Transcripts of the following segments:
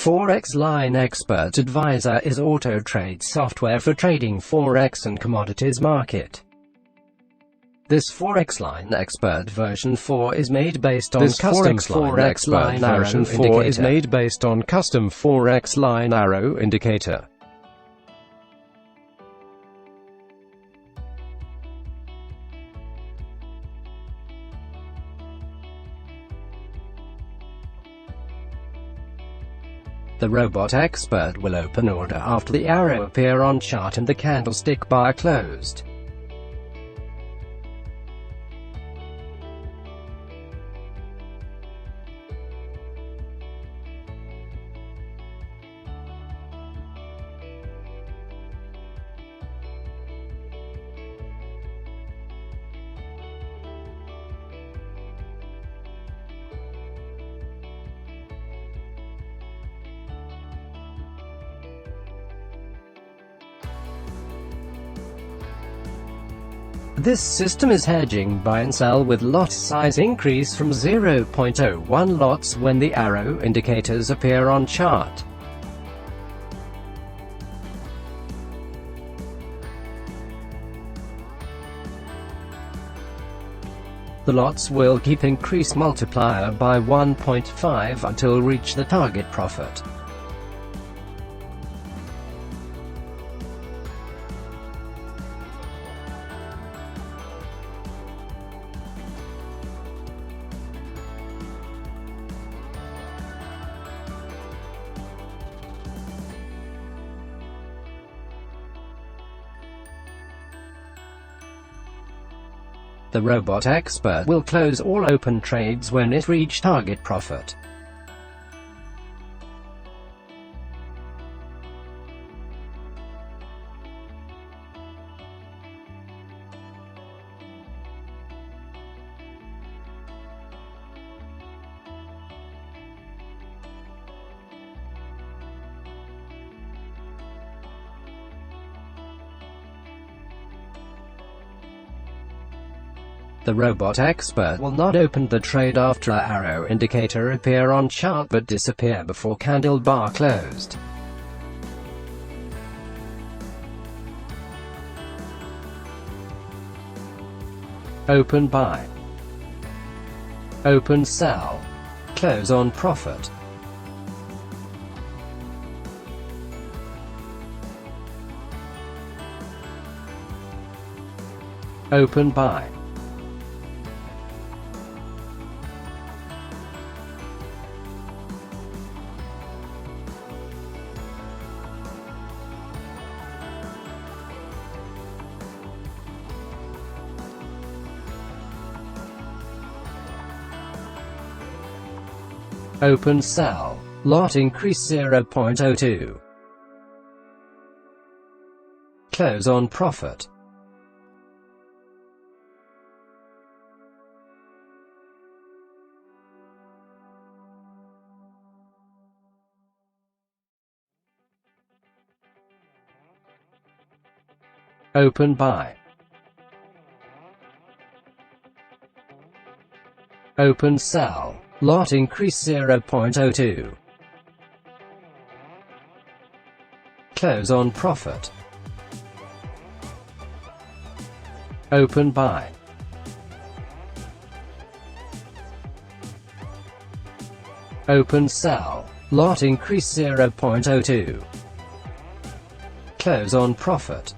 Forex Line Expert Advisor is auto trade software for trading Forex and commodities market. This Forex Line Expert version 4 is made based on custom Forex Line version 4 is made based on custom Forex Line Arrow indicator. The robot expert will open order after the arrow appear on chart and the candlestick bar closed. This system is hedging buy and sell with lot size increase from 0.01 lots when the arrow indicators appear on chart. The lots will keep increase multiplier by 1.5 until reach the target profit. The robot expert will close all open trades when it reach target profit. The robot expert will not open the trade after arrow indicator appear on chart but disappear before candle bar closed. Open buy, open sell, close on profit. Open buy, open sell, lot increase 0.02, close on profit. Open buy, open sell, lot increase 0.02, close on profit. Open buy, open sell, lot increase 0.02, close on profit.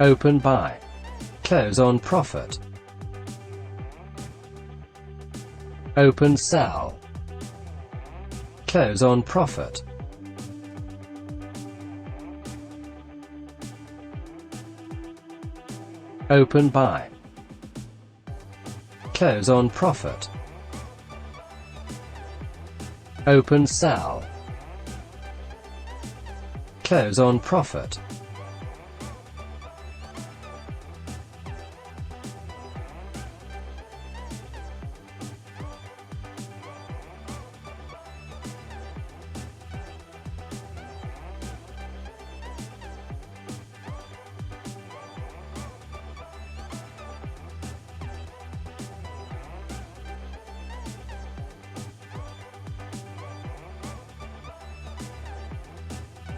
Open buy, close on profit. Open sell, close on profit. Open buy, close on profit. Open sell, close on profit.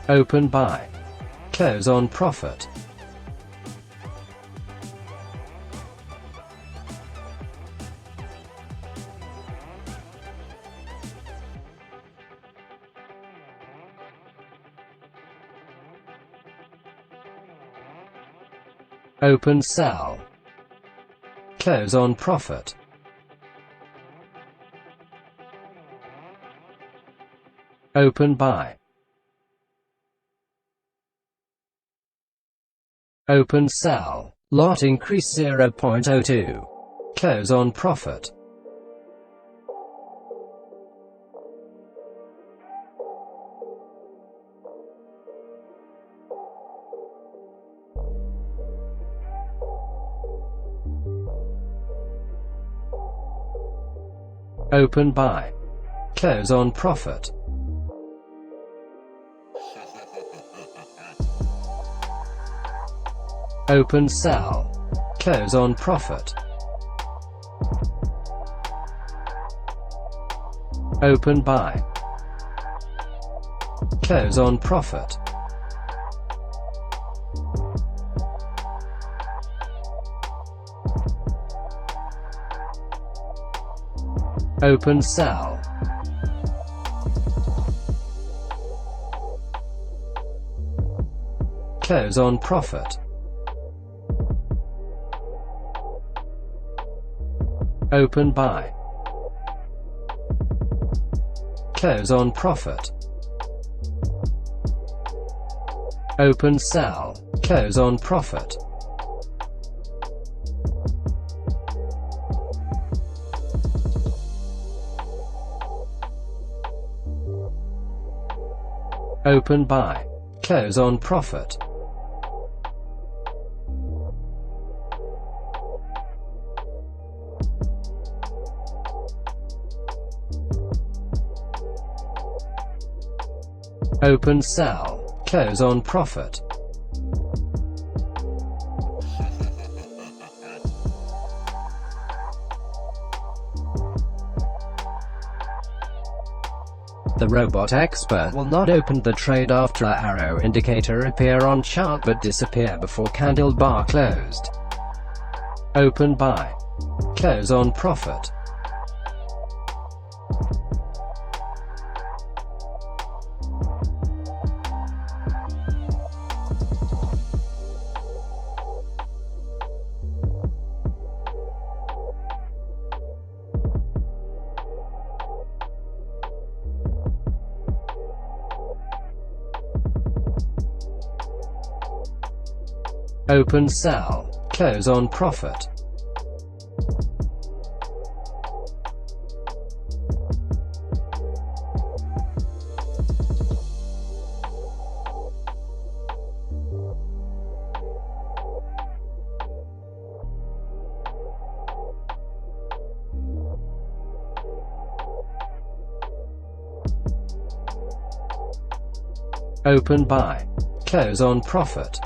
Open buy. Close on profit. Open sell. Close on profit. Open buy. Open sell. Lot increase 0.02. Close on profit. Open buy. Close on profit. Open sell. Close on profit. Open buy. Close on profit. Open sell. Close on profit. Open buy. Close on profit. Open sell. Close on profit. Open buy. Close on profit. Open sell. Close on profit. The robot expert will not open the trade after a arrow indicator appear on chart but disappear before candle bar closed. Open buy. Close on profit. Open sell. Close on profit. Open buy. Close on profit.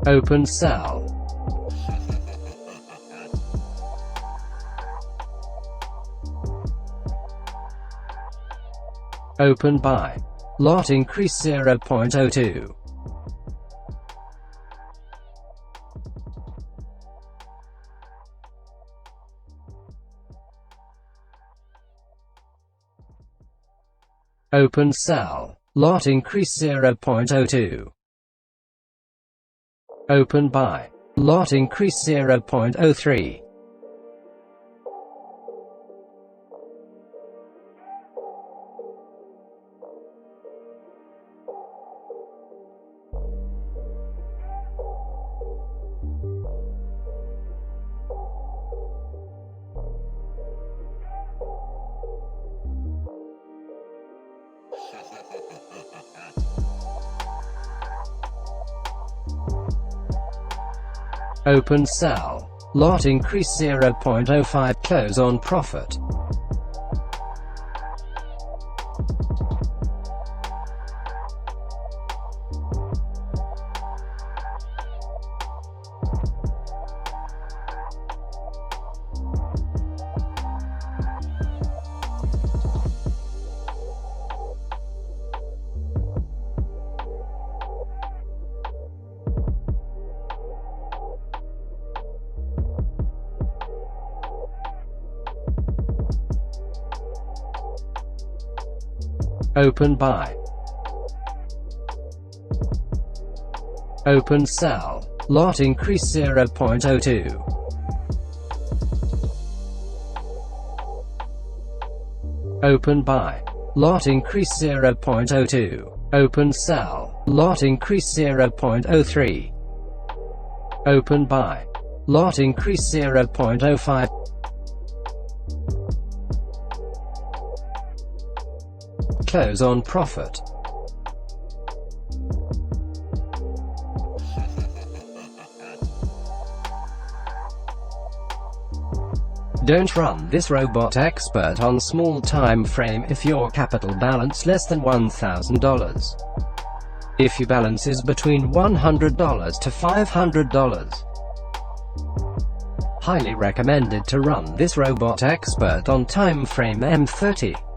Open sell. Open buy. Lot increase 0.02. Open sell. Lot increase 0.02. Open buy. Lot increase 0.03. Open sell. Lot increase 0.05. Close on profit. Open buy. Open sell. Lot increase 0.02. Open buy. Lot increase 0.02. Open sell. Lot increase 0.03. Open buy. Lot increase 0.05. Close on profit. Don't run this robot expert on small time frame if your capital balance less than $1,000. If your balance is between $100 to $500. Highly recommended to run this robot expert on time frame M30.